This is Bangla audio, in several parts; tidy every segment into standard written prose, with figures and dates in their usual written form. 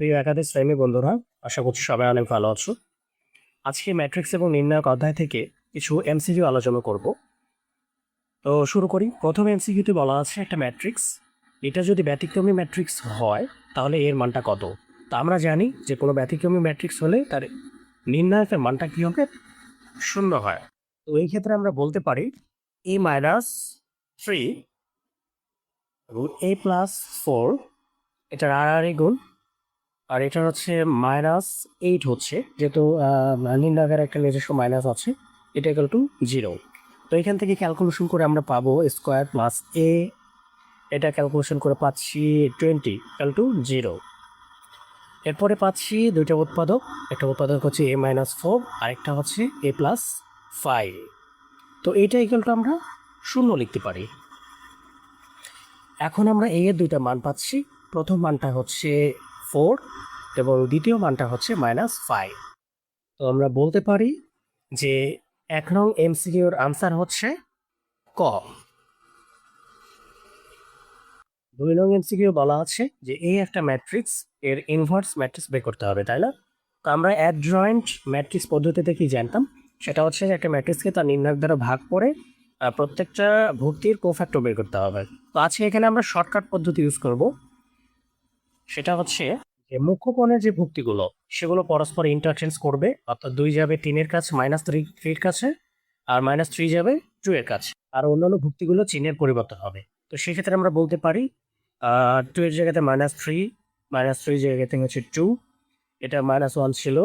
প্রিয় একাদশ শ্রেণী বন্ধুরা, আশা করছি সবাই অনেক ভালো আছো। আজকে ম্যাট্রিক্স এবং নির্ণায়ক অধ্যায় থেকে কিছু এমসিকিউ আলোচনা করব। তো শুরু করি। প্রথম এমসিকিউতে বলা আছে একটা ম্যাট্রিক্স, এটা যদি ব্যতিক্রমী ম্যাট্রিক্স হয় তাহলে এর মানটা কত। তা আমরা জানি যে কোনো ব্যতিক্রমী ম্যাট্রিক্স হলে তার নির্ণায়কের মানটা কী হবে, শূন্য হয়। তো এই ক্ষেত্রে আমরা বলতে পারি a-3 এবং a+4, এটার আর গুণ, আর এটা হচ্ছে -8 হচ্ছে, যেহেতু নির্ণায়কের একটা নিজস্ব মাইনাস আছে, এটা ইকুয়াল টু 0। তো এখান থেকে ক্যালকুলেশন করে আমরা পাবো স্কোয়ার প্লাস এ, এটা ক্যালকুলেশন করে পাচ্ছি 20 ইকুয়াল টু 0। এরপরে পাচ্ছি দুইটা উৎপাদক, একটা উৎপাদক হচ্ছে a-4, আরেকটা হচ্ছে a+5। তো এইটা ইকুয়াল টু আমরা 0 লিখতে পারি। এখন আমরা এ এর দুইটা মান পাচ্ছি, প্রথম মানটা হচ্ছে 4 এবং দ্বিতীয় মানটা হচ্ছে -5। তো আমরা বলতে পারি যে 1 নং এমসিকিউর আনসার হচ্ছে ক। 2 নং এমসিকিউ বলা আছে যে এই একটা ম্যাট্রিক্স, এর ইনভার্স ম্যাট্রিক্স বের করতে হবে, তাই না? তো আমরা অ্যাডজয়েন্ট ম্যাট্রিক্স পদ্ধতিতে কি জানতাম, সেটা হচ্ছে যে একটা ম্যাট্রিক্সকে তার নির্ণায়ক দ্বারা ভাগ করে প্রত্যেকটা ভর্তির কোফ্যাক্টর বের করতে হবে। তো আজকে এখানে আমরা শর্টকাট পদ্ধতি ইউজ করব। সেটা হচ্ছে যে মুখ্য কোণের যে ভুক্তিগুলো সেগুলো পরস্পর ইন্টারচেঞ্জ করবে, অর্থাৎ 2 যাবে 3-এর কাছে, -3 এর কাছে, আর -3 যাবে 2 এর কাছে, আর অন্যান্য ভুক্তিগুলো চিহ্নের পরিবর্তন হবে। তো সেক্ষেত্রে আমরা বলতে পারি 2 এর জায়গাতে -3, -3 জায়গাতে হচ্ছে 2, এটা -1 ছিল,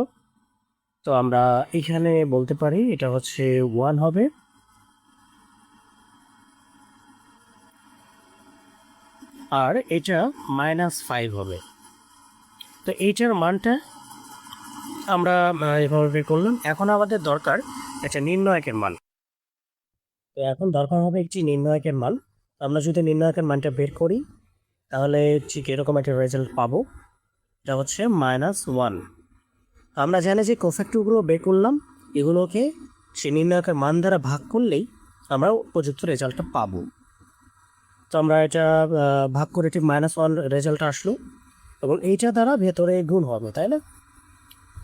তো আমরা এখানে বলতে পারি এটা হচ্ছে 1 হবে। আর এটা -5 হবে। তো এইটার মানটা আমরা এভাবে বের করলাম। এখন আমাদের দরকার একটা নির্ণায়কের মান। তো এখন দরকার হবে একটি নির্ণায়কের মান। আমরা যদি নির্ণায়কের মানটা বের করি তাহলে ঠিক এরকম একটা রেজাল্ট পাবো, এটা হচ্ছে -1। আমরা জানি যে কোফ্যাক্টরগুলো বের করলাম, এগুলোকে সেই নির্ণায়কের মান দ্বারা ভাগ করলেই আমরা উপযুক্ত রেজাল্টটা পাবো। তো আমরা এটা ভাগ করে ঠিক -1 রেজাল্ট আসলো, এবং এইটা দ্বারা ভেতরে গুণ হবে, তাই না?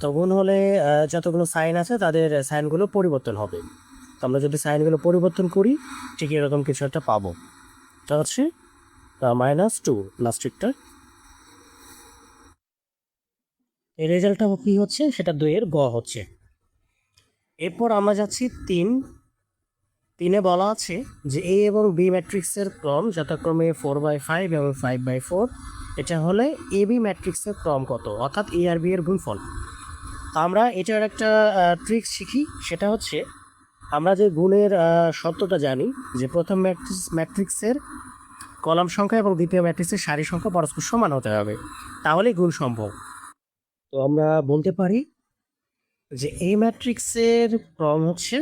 তো গুণ হলে যতগুলো সাইন আছে তাদের সাইনগুলো পরিবর্তন হবে। তো আমরা যদি সাইনগুলো পরিবর্তন করি ঠিক এরকম কিছু একটা পাবো। এটা হচ্ছে -2 লাস্টিকটা। এই রেজাল্টটা কী হচ্ছে, সেটা 2 এর গ হচ্ছে। এরপর আমরা যাচ্ছি 3-এ বলা আছে যে এ এবং বি ম্যাট্রিক্সের ক্রম যথাক্রমে 4/5 এবং 5/4, এটা হলে এ বি ম্যাট্রিক্সের ক্রম কত, অর্থাৎ এ আর বি এর গুণফল। আমরা এটার একটা ট্রিক্স শিখি, সেটা হচ্ছে আমরা যে গুণের সত্যটা জানি যে প্রথম ম্যাট্রিক্সের কলাম সংখ্যা এবং দ্বিতীয় ম্যাট্রিক্সের সারি সংখ্যা পরস্পর সমান হতে হবে, তাহলেই গুণ সম্ভব। তো আমরা বলতে পারি যে এই ম্যাট্রিক্সের ক্রম হচ্ছে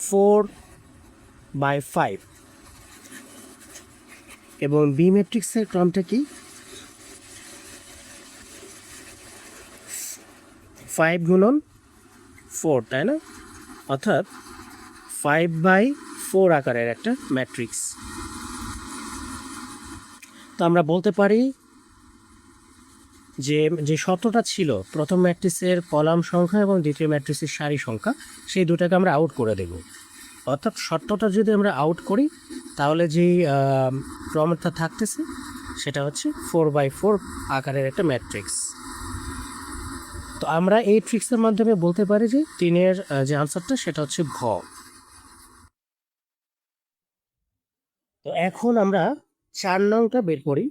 4/5 এবং বি ম্যাট্রিক্সের ক্রমটা কি 5 গুণন 4, তাই না? অর্থাৎ 5/4 আকারের একটা ম্যাট্রিক্স। তো আমরা বলতে পারি যে যে শর্তটা ছিল প্রথম ম্যাট্রিক্সের কলাম সংখ্যা এবং দ্বিতীয় ম্যাট্রিক্সের সারি সংখ্যা, সেই দুটাকে আমরা আউট করে দেব। অর্থাৎ শর্তটা যদি আমরা আউট করি তাহলে যেই ক্রমটা থাকতেছে সেটা হচ্ছে 4/4 আকারের একটা ম্যাট্রিক্স। তো আমরা এই ট্রিক্সের মাধ্যমে বলতে পারি যে 3-এর যে আনসারটা সেটা হচ্ছে ঘ। তো এখন আমরা 4 নংটা বের করি।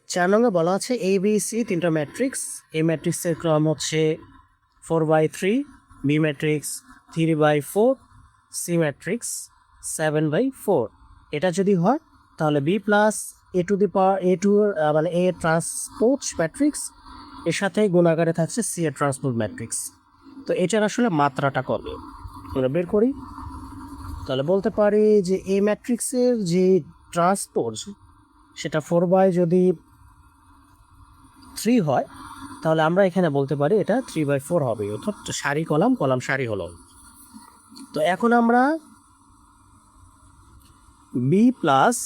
4 নংয়ে বলা আছে এ বি সি 3টা ম্যাট্রিক্স, এই ম্যাট্রিক্সের ক্রম হচ্ছে 4/3, বি ম্যাট্রিক্স 3/4, সি ম্যাট্রিক্স 7/4। এটা যদি হয় তাহলে B plus A to the power A two, মানে এ ট্রান্সপোজ ম্যাট্রিক্স, এর সাথে গুণাকারে থাকছে সি এর ট্রান্সপোজ ম্যাট্রিক্স। তো এটার আসলে মাত্রাটা কত আমরা বের করি। তাহলে বলতে পারি যে এই ম্যাট্রিক্সের যে ট্রান্সপোজ সেটা 4/3 হয়, তাহলে আমরা এখানে বলতে পারি এটা 3/4 হবে, অর্থাৎ সারি কলাম কলাম সারি হলো। তো এখন আমরা বি প্লাস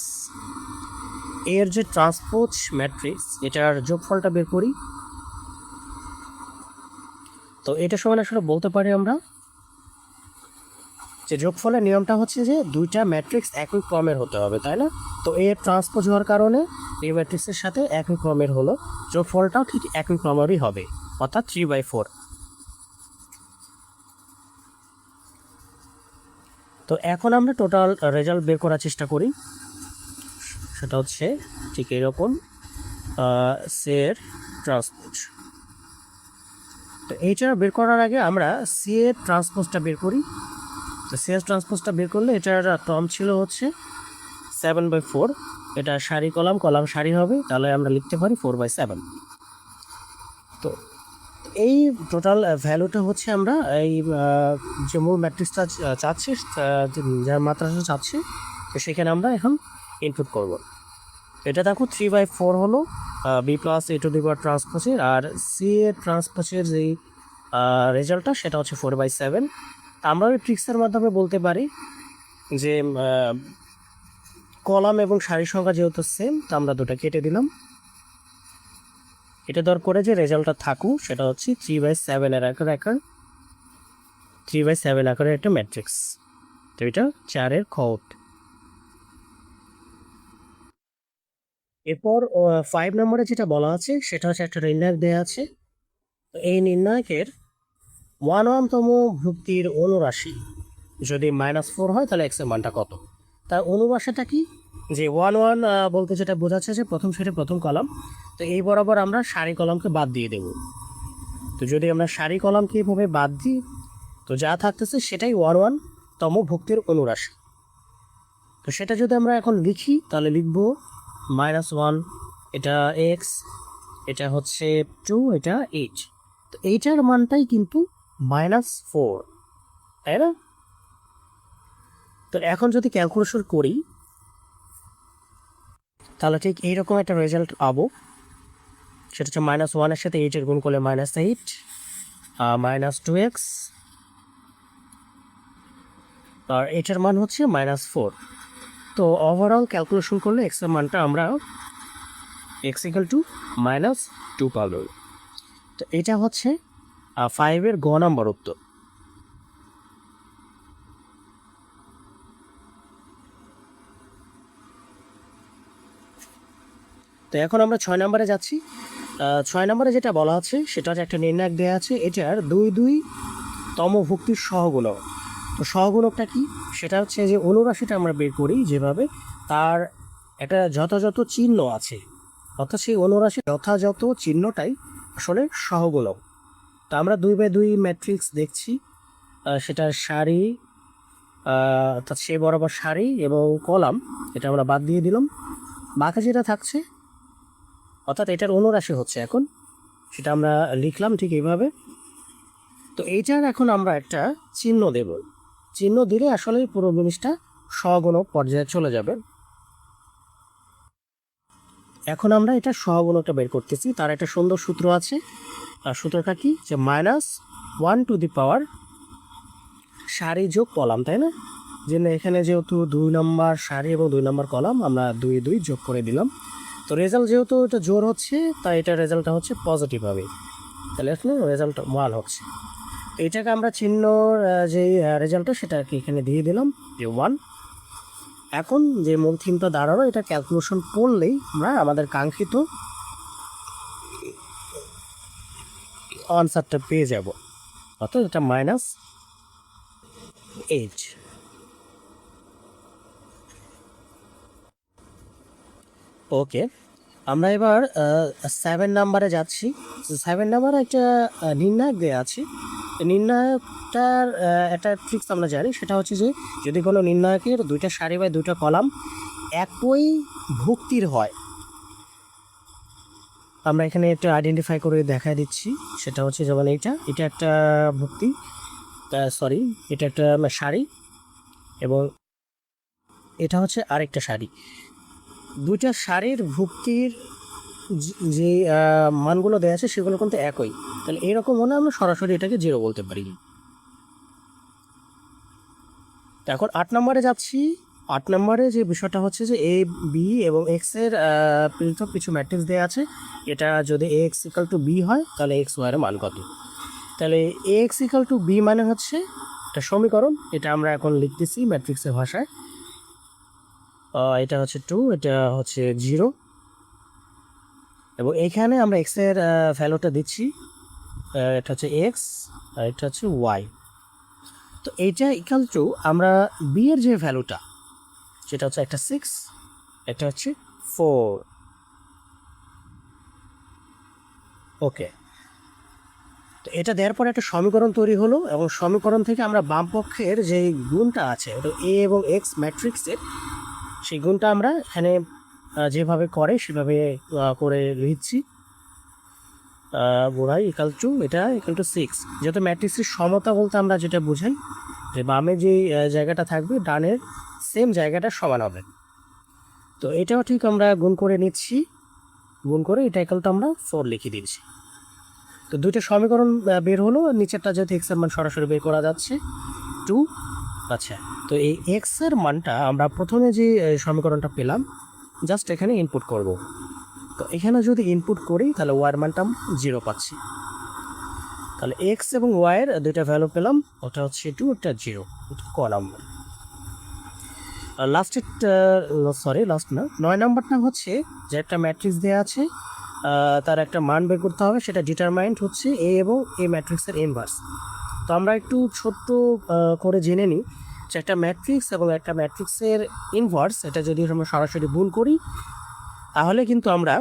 এর যে ট্রান্সপোজ ম্যাট্রিক্স এটার যোগফলটা বের করি। তো এটা সমান আসলে বলতে পারি আমরা যে যোগফলের নিয়মটা হচ্ছে যে দুইটা ম্যাট্রিক্স একই ক্রমের হতে হবে, তাই না? তো এর ট্রান্সপোজ হওয়ার কারণে এই ম্যাট্রিক্সের সাথে একই ক্রমের হলো, যোগফলটাও ঠিক একই ক্রমেরই হবে, অর্থাৎ 3/4। তো এখন আমরা টোটাল রেজাল্ট বের করার চেষ্টা করি। সেটা হচ্ছে ঠিক এরকম, সি এর ট্রান্সপোজ। তো এইটা বের করার আগে আমরা সি এর ট্রান্সপোজটা বের করি। তো সি এর ট্রান্সপোজটা বের করলে এটার টার্ম ছিল হচ্ছে 7/4। এটা সারি কলাম, কলাম সারি হবে, তাহলে আমরা লিখতে পারি 4/7। তো এই টোটাল ভ্যালুটা হচ্ছে আমরা এই যে মূল ম্যাট্রিক্সটা চাচ্ছি, যার মাত্রাটা চাচ্ছি, তো সেখানে আমরা এখন ইনপুট করব। এটা দেখো 3/4 হলো B plus A to the power ট্রান্সপোজের, আর সি এর ট্রান্সপোজের যেই রেজাল্টটা সেটা হচ্ছে 4/7। আমরা ওই ট্রিক্সের মাধ্যমে বলতে পারি যে কলাম এবং সারির সংখ্যা যেহেতু সেম, তো আমরা দুটো কেটে দিলাম। এটা দর করে যে রেজাল্টটা থাকুক সেটা হচ্ছে 3/7 এর আকার 3/7 আকারের একটা ম্যাট্রিক্স। তো এটা 4-এর খট। এরপর 5 নম্বরে যেটা বলা আছে সেটা হচ্ছে একটা নির্ণায়ক দেওয়া আছে। তো এই নির্ণায়কের 1/1তম ভুক্তির অনুরাশি যদি -4 হয় তাহলে এক্সের মানটা কত? তার অনুরাশিটা কি? যে 1/1 বলতে যেটা বোঝাচ্ছে যে প্রথম সেটে প্রথম কলাম। তো এই বরাবর আমরা সারি কলামকে বাদ দিয়ে দেব। তো যদি আমরা সারি কলামকে এইভাবে বাদ দিই, তো যা থাকতেছে সেটাই 1/1তম ভুক্তির অনুরাশি। তো সেটা যদি আমরা এখন লিখি তাহলে লিখব -1, এটা এক্স, এটা হচ্ছে 2, এটা 8। তো এইটার মানটাই কিন্তু -4, তাই না? তো এখন যদি ক্যালকুলেশন করি তাহলে ঠিক এইরকম একটা রেজাল্ট পাবো। সেটা হচ্ছে -1-এর সাথে 8-এর গুণ করলে -8, -2x, আর এটার মান হচ্ছে -4। তো ওভারঅল ক্যালকুলেশন করলে এক্সের মানটা আমরা x = -2 পাবো। তো এটা হচ্ছে 5-এর গ নম্বর উত্তর। তো এখন আমরা 6 নম্বরে যাচ্ছি। 6 নম্বরে যেটা বলা আছে সেটা হচ্ছে একটা নির্ণায়ক দেওয়া আছে, এটার 2/2তম ভুক্তির সহগুণক। তো সহগুণকটা কি? সেটা হচ্ছে যে অনুরাশিটা আমরা বের করি যেভাবে, তার একটা যথাযথ চিহ্ন আছে, অর্থাৎ সেই অনুরাশির যথাযথ চিহ্নটাই আসলে সহগুণক। তো আমরা 2/2 ম্যাট্রিক্স দেখছি, সেটার সারি, অর্থাৎ সে বরাবর সারি এবং কলাম এটা আমরা বাদ দিয়ে দিলাম। বাকি যেটা থাকছে অর্থাৎ এটার অনুরাশি হচ্ছে এখন, সেটা আমরা লিখলাম ঠিক এইভাবে। তো এইটার এখন আমরা একটা চিহ্ন দেব, চিহ্ন দিলে আসলে পুরো জিনিসটা সহগুণক পর্যায়ে চলে যাবে। এখন আমরা এটা সহগুণকটা বের করতেছি, তার একটা সুন্দর সূত্র আছে। আর সূত্রটা কি? যে -1 টু দি পাওয়ার সারি যোগ কলাম, তাই না? যে এখানে যেহেতু 2 নম্বর সারি এবং 2 নম্বর কলাম, আমরা 2 যোগ করে দিলাম। তো রেজাল্ট যেহেতু এটা জোর হচ্ছে, তাই এটা রেজাল্টটা হচ্ছে পজিটিভ হবে, তাহলে এখন রেজাল্ট 1 হচ্ছে। এইটাকে আমরা চিহ্ন যে রেজাল্টটা সেটা এখানে দিয়ে দিলাম যে 1। এখন যে মূল থিমটা দাঁড়ানো, এটা ক্যালকুলেশন করলেই আমরা আমাদের কাঙ্ক্ষিত আনসারটা পেয়ে যাব, অর্থাৎ এটা -8। ওকে, আমরা এবার 7 নাম্বারে যাচ্ছি। 7 নাম্বারে একটা নির্ণায়ক দেওয়া আছে। নির্ণায়কটার একটা ট্রিক্স আমরা জানি, সেটা হচ্ছে যে যদি কোনো নির্ণায়কের 2টা সারি বা 2টা কলাম একই ভুক্তির হয়, আমরা এখানে একটা আইডেন্টিফাই করে দেখা দিচ্ছি। সেটা হচ্ছে যেমন এটা একটা ভুক্তি, সরি এটা একটা সারি, এবং এটা হচ্ছে আরেকটা সারি। 2টা সারির ভুক্তির যে মানগুলো দেওয়া আছে সেগুলো কিন্তু একই, তাহলে এরকম হলে আমরা সরাসরি এটাকে 0 বলতে পারি। এখন 8 নম্বরে যাচ্ছি। 8 নম্বরে যে বিষয়টা হচ্ছে যে এ বি এবং এক্সের পৃথক কিছু ম্যাট্রিক্স দেওয়া আছে। এটা যদি এ এক্স ইকাল টু বি হয় তাহলে এক্স ওয়াইয়ের মান কত। তাহলে এ এক্স ইকাল টু বি মানে হচ্ছে একটা সমীকরণ, এটা আমরা এখন লিখতেছি ম্যাট্রিক্সের ভাষায়। এটা হচ্ছে 2, এটা হচ্ছে 0, এবং এইখানে আমরা এক্সের ভ্যালুটা দিচ্ছি, এটা হচ্ছে এক্স আর এটা হচ্ছে ওয়াই। তো এইটা ইকাল টু আমরা বি এর যে ভ্যালুটা সেটা হচ্ছে একটা 6, এটা হচ্ছে 4। ওকে, তো এটা দেওয়ার পরে একটা সমীকরণ তৈরি হলো, এবং সমীকরণ থেকে আমরা বাম পক্ষের যে গুণটা আছে ওটা এ এবং এক্স ম্যাট্রিক্সের, সেই গুণটা আমরা এখানে যেভাবে করে সেভাবে করে লিখছি। বোড়াই ইকাল টু এটা ইকাল টু 6, যেহেতু ম্যাট্রিক্সের সমতা বলতে আমরা যেটা বুঝাই যে বামে যে জায়গাটা থাকবে ডানের সেম জায়গাটা সমান হবে। তো এটাও ঠিক আমরা গুণ করে নিচ্ছি, গুণ করে এটা ইকাল টু আমরা 4 লিখে দিচ্ছি। তো দুইটা সমীকরণ বের হলো, নিচেরটা যেহেতু এক্সের মান সরাসরি বের করা যাচ্ছে 2। আচ্ছা, তো এই এক্সের মানটা আমরা প্রথমে যে সমীকরণটা পেলাম জাস্ট এখানে ইনপুট করব। তো এখানে যদি ইনপুট করি তাহলে ওয়াইয়ের মানটা 0 পাচ্ছি। তাহলে এক্স এবং ওয়াইয়ের দুইটা ভ্যালু পেলাম, ওটা হচ্ছে 2, ওটা 0, ক নাম্বার। লাস্ট না, 9 নাম্বারটা হচ্ছে যে একটা ম্যাট্রিক্স দেওয়া আছে, তার একটা মান বের করতে হবে, সেটা ডিটারমাইন্ড হচ্ছে এ এবং এ ম্যাট্রিক্সের ইনভার্স। তো আমরা একটু ছোট্ট করে জেনে নিই যে একটা ম্যাট্রিক্স এবং একটা ম্যাট্রিক্সের ইনভার্স, এটা যদি আমরা সরাসরি গুণ করি তাহলে কিন্তু আমরা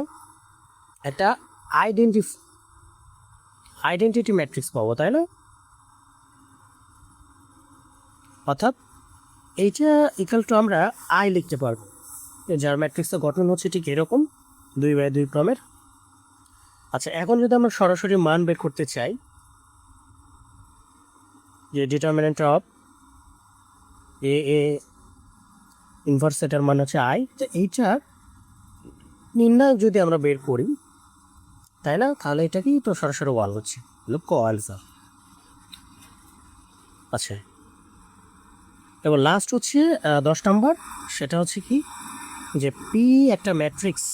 একটা আইডেন্টিটি ম্যাট্রিক্স পাবো, তাই না? অর্থাৎ এইটা ইকাল টু আমরা আই লিখতে পারবো, যার ম্যাট্রিক্সের গঠন হচ্ছে ঠিক এরকম 2x2 ক্রমের। আচ্ছা, এখন যদি আমরা সরাসরি মান বের করতে চাই যে ডিটারমিনেন্ট অফ এ ইনভার্স, এটার মান হচ্ছে আই, তো এইটার নির্ণায়ক যদি আমরা বের করি তাই না, তাহলে এটাকেই তো সরাসরি ওয়াল হচ্ছে ক আনসার। আচ্ছা, এবার লাস্ট হচ্ছে 10 নম্বর, সেটা হচ্ছে কি যে পি একটা ম্যাট্রিক্স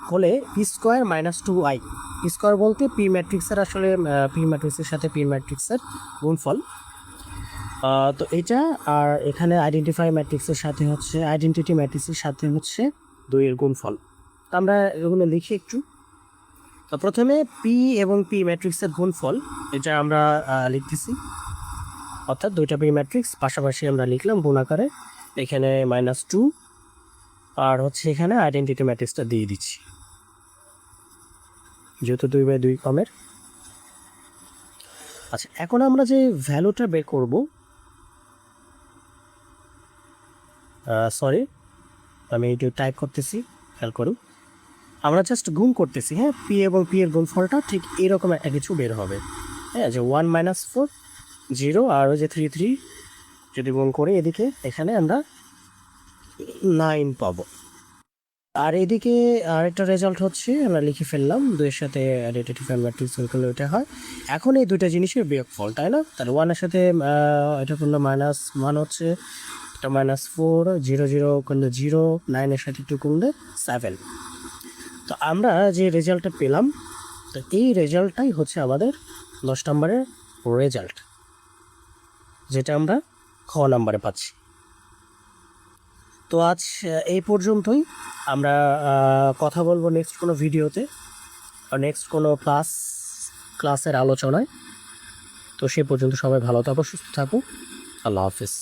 হলে P square minus 2i। P square বলতে পি ম্যাট্রিক্সের আসলে পি ম্যাট্রিক্সের সাথে পি ম্যাট্রিক্সের গুণফল। তো এটা আর এখানে আইডেন্টিটি ম্যাট্রিক্সের সাথে হচ্ছে 2 এর গুণফল। তো আমরা এগুলো লিখি একটু। তো প্রথমে পি এবং পি ম্যাট্রিক্সের গুণফল, এটা আমরা লিখতেছি, অর্থাৎ দুইটা পি ম্যাট্রিক্স পাশাপাশি আমরা লিখলাম গুণ আকারে, এখানে -2, আর হচ্ছে এখানে আইডেন্টিটি ম্যাট্রিক্সটা দিয়ে দিচ্ছি যেহেতু 2x2 ক্রমের। আচ্ছা, এখন আমরা যে ভ্যালুটা বের করব, সরি আমি একটু টাইপ করতেছি, খেয়াল করুন, আমরা জাস্ট গুণ করতেছি। হ্যাঁ, পি এবং পি এর গুণফলটা ঠিক এইরকম একটা কিছু বের হবে। হ্যাঁ, যে 1 - 4 0, আর ওই যে 3 3 যদি গুণ করে এদিকে এখানে আমরা 9 পাবো। আর এদিকে আরেকটা রেজাল্ট হচ্ছে আমরা লিখে ফেললাম 2 এর সাথে আইডেন্টিটি ম্যাট্রিক্স করলে ওইটা হয়। এখন এই দুইটা জিনিসের বিয়োগফল, তাই না? তাহলে 1 এর সাথে এটা করলে -1 হচ্ছে, এটা -4, 0 0 করলে 0, 9 এর সাথে 2 করলে 7। তো আমরা যে রেজাল্টটা পেলাম, তো এই রেজাল্টটাই হচ্ছে আমাদের 10 নম্বরের রেজাল্ট, যেটা আমরা খ নম্বরে পাচ্ছি। তো আজ এই পর্যন্তই। আমরা কথা বলবো নেক্সট কোনো ভিডিওতে, নেক্সট কোনো ক্লাসের আলোচনায়। তো সে পর্যন্ত সবাই ভালো থাকো, সুস্থ থাকো। আল্লাহ হাফিজ।